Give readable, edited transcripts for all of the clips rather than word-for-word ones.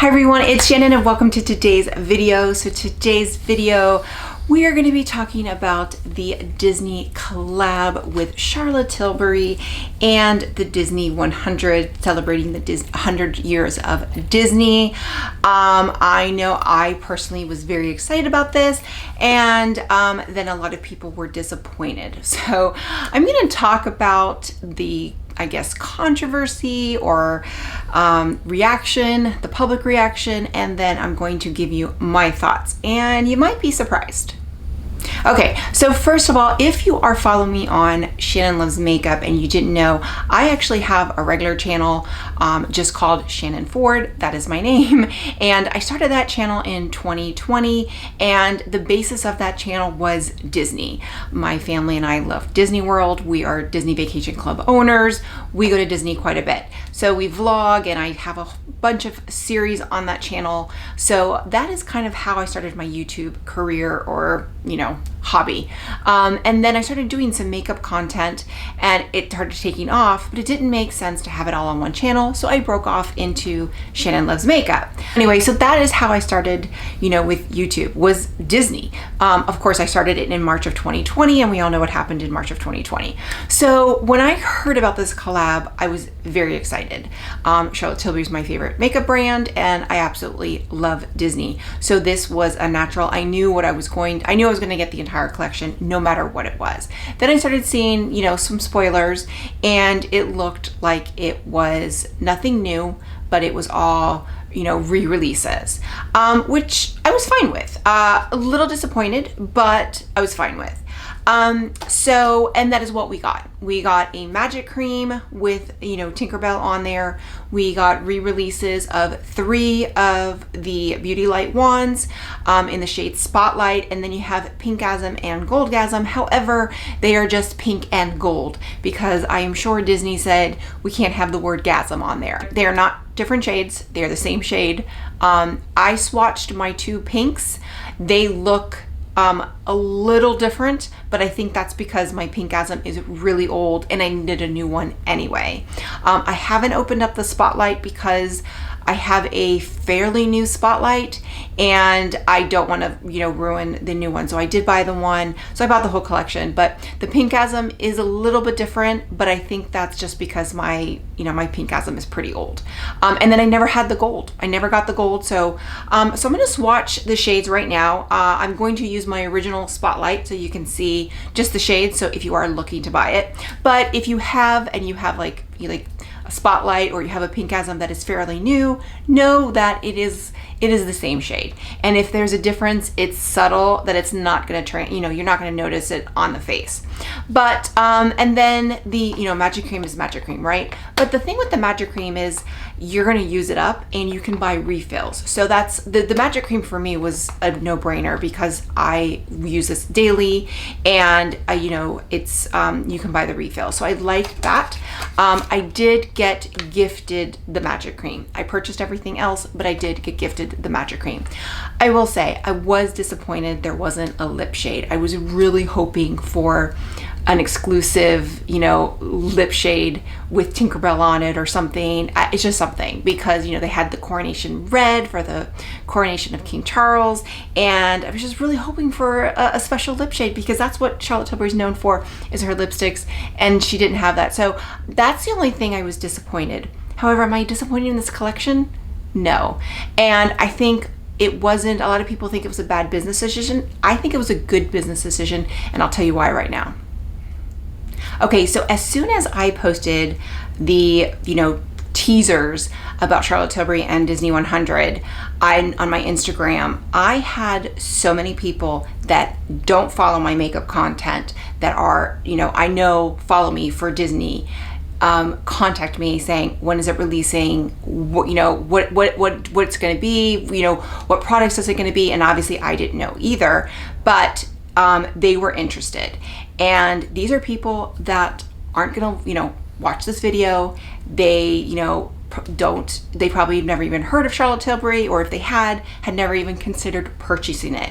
Hi everyone, it's Shannon and welcome to today's video. So today's video, we are going to be talking about the Disney collab with Charlotte Tilbury and the Disney 100, celebrating the 100 years of Disney. I know I personally was very excited about this, and then a lot of people were disappointed. So I'm going to talk about the controversy or reaction, the public reaction, and then I'm going to give you my thoughts, and you might be surprised. Okay, so first of all, if you are following me on Shannon Loves Makeup and you didn't know, I actually have a regular channel just called Shannon Ford. That is my name. And I started that channel in 2020, and the basis of that channel was Disney. My family and I love Disney World. We are Disney Vacation Club owners. We go to Disney quite a bit. So we vlog, and I have a bunch of series on that channel. So that is kind of how I started my YouTube career, or hobby. And then I started doing some makeup content and it started taking off, but it didn't make sense to have it all on one channel. So I broke off into Shannon Loves Makeup. Anyway, so that is how I started, with YouTube, was Disney. Of course, I started it in March of 2020, and we all know what happened in March of 2020. So when I heard about this collab, I was very excited. Charlotte Tilbury is my favorite makeup brand, and I absolutely love Disney. So this was a natural. I knew I was going to get the entire collection no matter what it was. Then I started seeing, some spoilers, and it looked like it was nothing new, but it was all, re-releases, which I was fine with. A little disappointed, but I was fine with. And that is what we got. We got a magic cream with, Tinker Bell on there. We got re-releases of 3 of the Beauty Light wands in the shade Spotlight, and then you have Pink Gasm and Gold Gasm. However, they are just pink and gold because I am sure Disney said we can't have the word Gasm on there. They are not different shades. They are the same shade. I swatched my 2 pinks. They look a little different, but I think that's because my Pink Gasm is really old and I needed a new one anyway. I haven't opened up the Spotlight because I have a fairly new Spotlight and I don't want to, ruin the new one. So I did buy the one. So I bought the whole collection, but the Pink Gasm is a little bit different, but I think that's just because my Pink Gasm is pretty old. And then I never had the gold. I never got the gold. So I'm going to swatch the shades right now. I'm going to use my original Spotlight so you can see just the shades. So if you are looking to buy it, but if you have, and you have like a Spotlight, or you have a Pink Gasm that is fairly new, know that it is the same shade. And if there's a difference, it's subtle, that it's not going to turn, you're not going to notice it on the face. But and then the magic cream is magic cream, right? But the thing with the magic cream is you're going to use it up and you can buy refills. So that's the magic cream for me was a no-brainer because I use this daily, and it's you can buy the refill. So I like that. I did get gifted the magic cream. I purchased everything else, but I did get gifted the magic cream. I will say I was disappointed there wasn't a lip shade. I was really hoping for an exclusive, lip shade with Tinker Bell on it or something. It's just something, because, they had the Coronation Red for the coronation of King Charles, and I was just really hoping for a special lip shade, because that's what Charlotte Tilbury is known for, is her lipsticks, and she didn't have that. So that's the only thing I was disappointed. However, am I disappointed in this collection? No. And I think it wasn't, a lot of people think it was a bad business decision. I think it was a good business decision, and I'll tell you why right now. Okay, so as soon as I posted the, teasers about Charlotte Tilbury and Disney 100 on my Instagram, I had so many people that don't follow my makeup content that are, I know follow me for Disney, contact me saying, when is it releasing? What it's going to be? What products is it going to be? And obviously I didn't know either, but they were interested. And these are people that aren't going to, watch this video. They, they probably have never even heard of Charlotte Tilbury, or if they had never even considered purchasing it.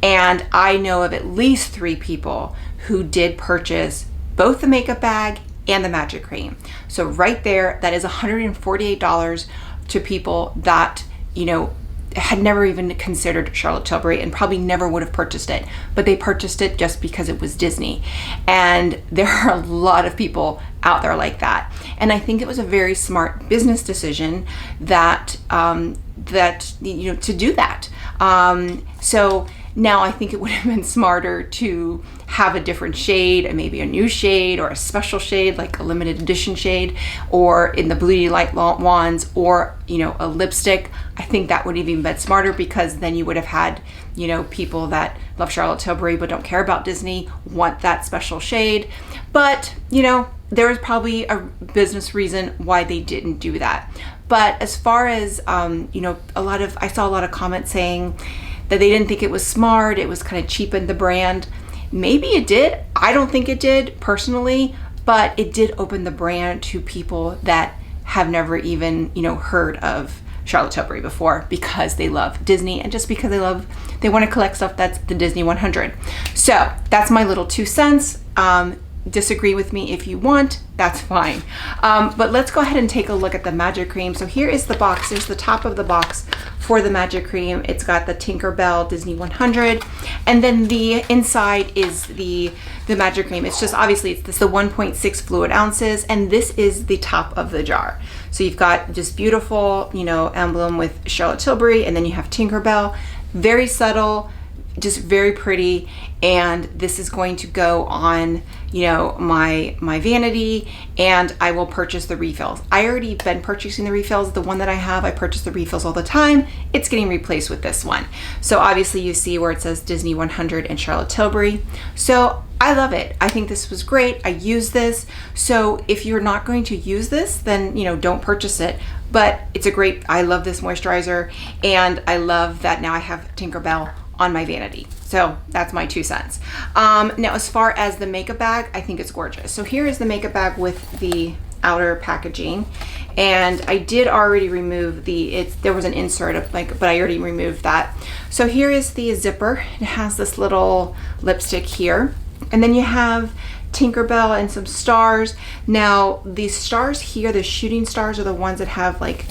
And I know of at least 3 people who did purchase both the makeup bag and the magic cream. So right there, that is $148 to people that you know, had never even considered Charlotte Tilbury and probably never would have purchased it, but they purchased it just because it was Disney. And there are a lot of people out there like that. And I think it was a very smart business decision that, you know, to do that. So now I think it would have been smarter to have a different shade, and maybe a new shade or a special shade, like a limited edition shade, or in the Beauty Light wands, or, you know, a lipstick. I think that would have even been smarter, because then you would have had, you know, people that love Charlotte Tilbury but don't care about Disney want that special shade. But, you know, there is probably a business reason why they didn't do that. But as far as, you know, I saw a lot of comments saying that they didn't think it was smart, it was kind of cheapened the brand. Maybe it did. I don't think it did personally, but it did open the brand to people that have never even, you know, heard of Charlotte Tilbury before, because they love Disney, and just because they want to collect stuff that's the Disney 100. So that's my little 2 cents. Disagree with me if you want, that's fine. But let's go ahead and take a look at the Magic Cream. So here is the box. Here's the top of the box for the Magic Cream. It's got the Tinker Bell Disney 100, and then the inside is the Magic Cream. It's just, obviously it's the 1.6 fluid ounces, and this is the top of the jar. So you've got just beautiful, you know, emblem with Charlotte Tilbury, and then you have Tinker Bell. Very subtle, just very pretty. And this is going to go on, you know, my vanity, and I will purchase the refills. I already been purchasing the refills. The one that I have, I purchase the refills all the time. It's getting replaced with this one. So obviously you see where it says Disney 100 and Charlotte Tilbury. So I love it. I think this was great. I use this. So if you're not going to use this, then, you know, don't purchase it. But it's I love this moisturizer, and I love that now I have Tinker Bell on my vanity. So that's my 2 cents. Now, as far as the makeup bag, I think it's gorgeous. So here is the makeup bag with the outer packaging, and I did already remove there was an insert of but I already removed that. So here is the zipper. It has this little lipstick here, and then you have Tinker Bell and some stars. Now these stars here, the shooting stars, are the ones that have like,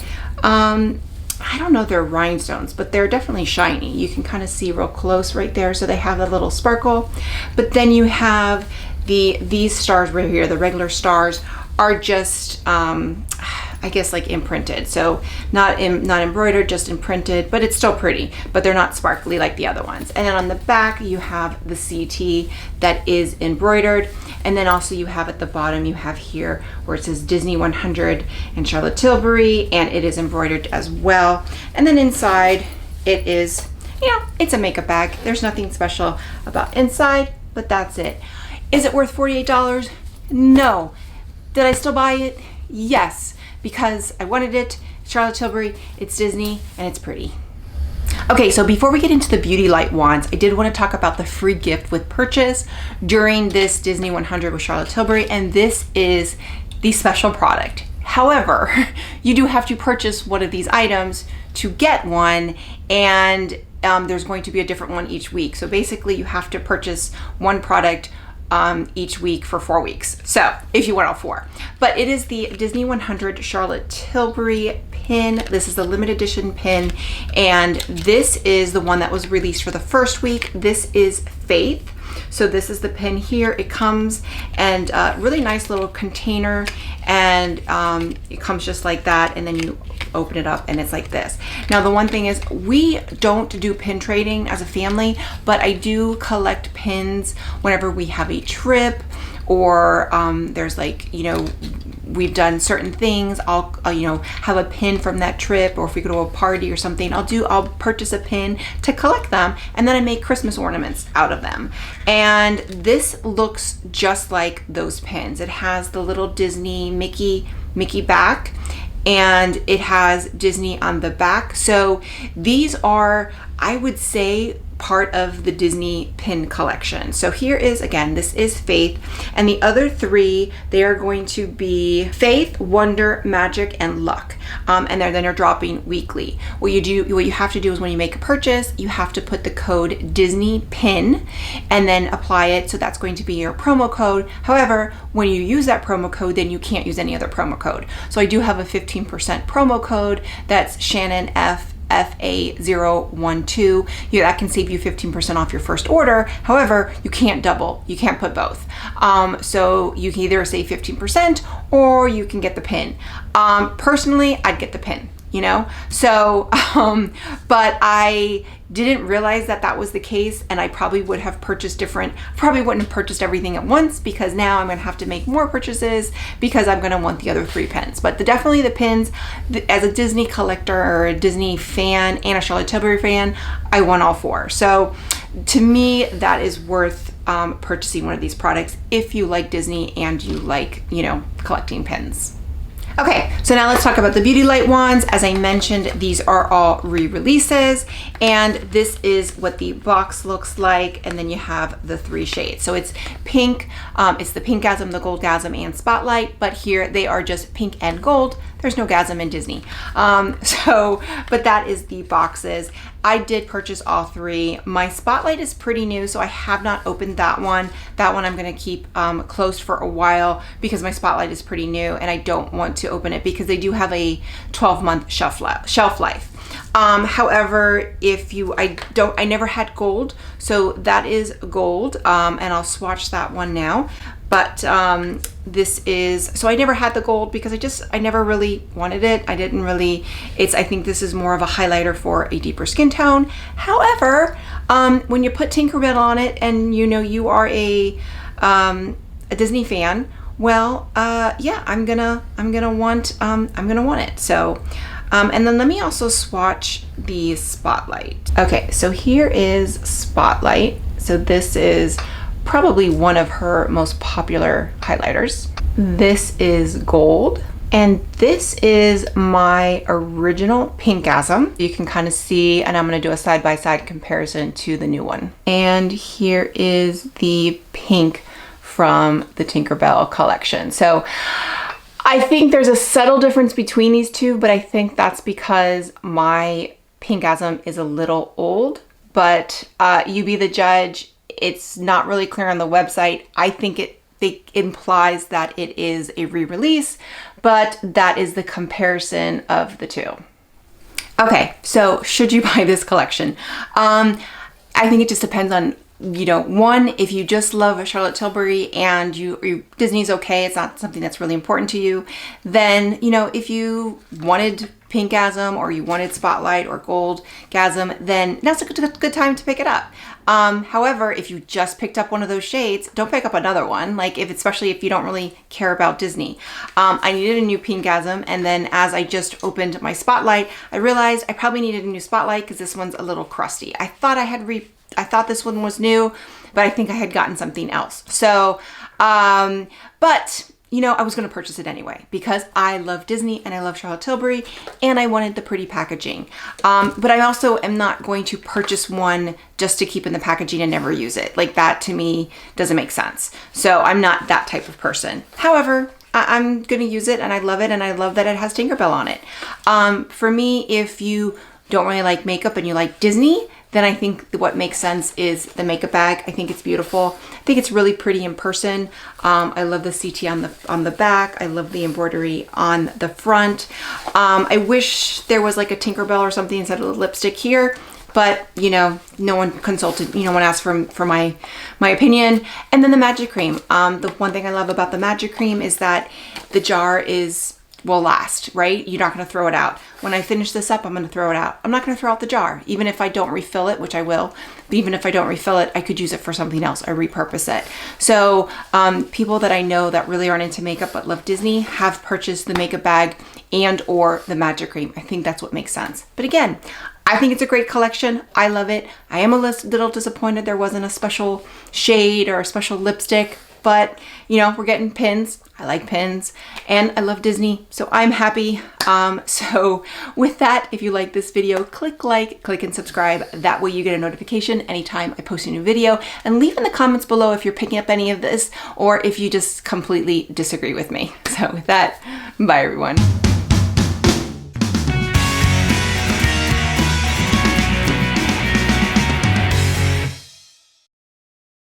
I don't know if they're rhinestones, but they're definitely shiny. You can kind of see real close right there. So they have a little sparkle. But then you have these stars right here. The regular stars are just, I guess, like imprinted. So not embroidered, just imprinted, but it's still pretty, but they're not sparkly like the other ones. And then on the back, you have the CT that is embroidered. And then also you have at the bottom, you have here where it says Disney 100 and Charlotte Tilbury, and it is embroidered as well. And then inside it is, you know, it's a makeup bag. There's nothing special about inside, but that's it. Is it worth $48? No. Did I still buy it? Yes, because I wanted it. Charlotte Tilbury, it's Disney, and it's pretty. Okay, so before we get into the Beauty Light wands, I did want to talk about the free gift with purchase during this Disney 100 with Charlotte Tilbury, and this is the special product. However, you do have to purchase one of these items to get one, and there's going to be a different one each week. So basically you have to purchase one product each week for 4 weeks. So if you want all 4, but it is the Disney 100 Charlotte Tilbury pin. This is the limited edition pin, and this is the one that was released for the first week. This is Faith. So this is the pin here. It comes and really nice little container, and it comes just like that, and then you open it up and it's like this. Now the one thing is, we don't do pin trading as a family, but I do collect pins whenever we have a trip, or there's like, you know, we've done certain things. I'll you know, have a pin from that trip, or if we go to a party or something, I'll purchase a pin to collect them, and then I make Christmas ornaments out of them. And this looks just like those pins. It has the little Disney Mickey back, and it has Disney on the back. So these are, I would say, part of the Disney pin collection. So here is, again, this is Faith, and the other 3, they are going to be Faith, Wonder, Magic, and Luck. And then they're dropping weekly. What you have to do is when you make a purchase, you have to put the code Disney Pin and then apply it. So that's going to be your promo code. However, when you use that promo code, then you can't use any other promo code. So I do have a 15% promo code. That's Shannon F FA012. That can save you 15% off your first order. However, you can't double. You can't put both. So you can either save 15% or you can get the pin. Personally, I'd get the pin. So but I didn't realize that that was the case, and I probably would have purchased probably wouldn't have purchased everything at once, because now I'm gonna have to make more purchases because I'm gonna want the other 3 pins. But definitely the pins, as a Disney collector or a Disney fan and a Charlotte Tilbury fan, I want all 4. So to me, that is worth purchasing one of these products if you like Disney and you like, collecting pins. Okay, so now let's talk about the Beauty Light wands. As I mentioned, these are all re-releases, and this is what the box looks like, and then you have the 3 shades. So it's pink, it's the Pink Gasm, the Gold Gasm, and Spotlight, but here they are just pink and gold. There's no Gasm in Disney. But that is the boxes. I did purchase all 3. My Spotlight is pretty new, so I have not opened that one. That one I'm gonna keep closed for a while because my Spotlight is pretty new and I don't want to open it because they do have a 12-month shelf life. However, I never had gold, so that is gold, and I'll swatch that one now. But this is, so I never had the gold because I never really wanted it. I think this is more of a highlighter for a deeper skin tone. However, when you put Tinker Bell on it and you are a Disney fan, well, yeah, I'm gonna want it. So, and then let me also swatch the Spotlight. Okay, so here is Spotlight. So this is probably one of her most popular highlighters. This is gold, and this is my original Pink Gasm. You can kind of see, and I'm going to do a side-by-side comparison to the new one. And here is the pink from the Tinker Bell collection. So I think there's a subtle difference between these two, but I think that's because my Pink Gasm is a little old, but you be the judge. It's not really clear on the website. I think it implies that it is a re-release, but that is the comparison of the two. Okay, so should you buy this collection? I think it just depends on, one, if you just love Charlotte Tilbury and Disney's okay, it's not something that's really important to you, then, if you wanted Pink Gasm or you wanted Spotlight or Gold Gasm, then that's a good time to pick it up. However, if you just picked up one of those shades, don't pick up another one, especially if you don't really care about Disney. I needed a new Pink Gasm, and then as I just opened my Spotlight, I realized I probably needed a new Spotlight because this one's a little crusty. I thought this one was new, but I think I had gotten something else. So, but I was going to purchase it anyway because I love Disney and I love Charlotte Tilbury and I wanted the pretty packaging. But I also am not going to purchase one just to keep in the packaging and never use it. That to me doesn't make sense. So I'm not that type of person. However, I'm going to use it and I love it, and I love that it has Tinker Bell on it. For me, if you don't really like makeup and you like Disney, then I think what makes sense is the makeup bag. I think it's beautiful. I think it's really pretty in person. I love the CT on the back. I love the embroidery on the front. I wish there was like a Tinker Bell or something instead of the lipstick here, but no one consulted, no one asked for my opinion. And then the Magic Cream. The one thing I love about the Magic Cream is that the jar will last, right? You're not going to throw it out. When I finish this up, I'm going to throw it out. I'm not going to throw out the jar, even if I don't refill it, which I will. But even if I don't refill it, I could use it for something else. I repurpose it. So people that I know that really aren't into makeup but love Disney have purchased the makeup bag and or the Magic Cream. I think that's what makes sense. But again, I think it's a great collection. I love it. I am a little disappointed there wasn't a special shade or a special lipstick, but we're getting pins. I like pins and I love Disney, so I'm happy. So with that, if you like this video, click like, click and subscribe. That way you get a notification anytime I post a new video, and leave in the comments below if you're picking up any of this or if you just completely disagree with me. So with that, bye everyone.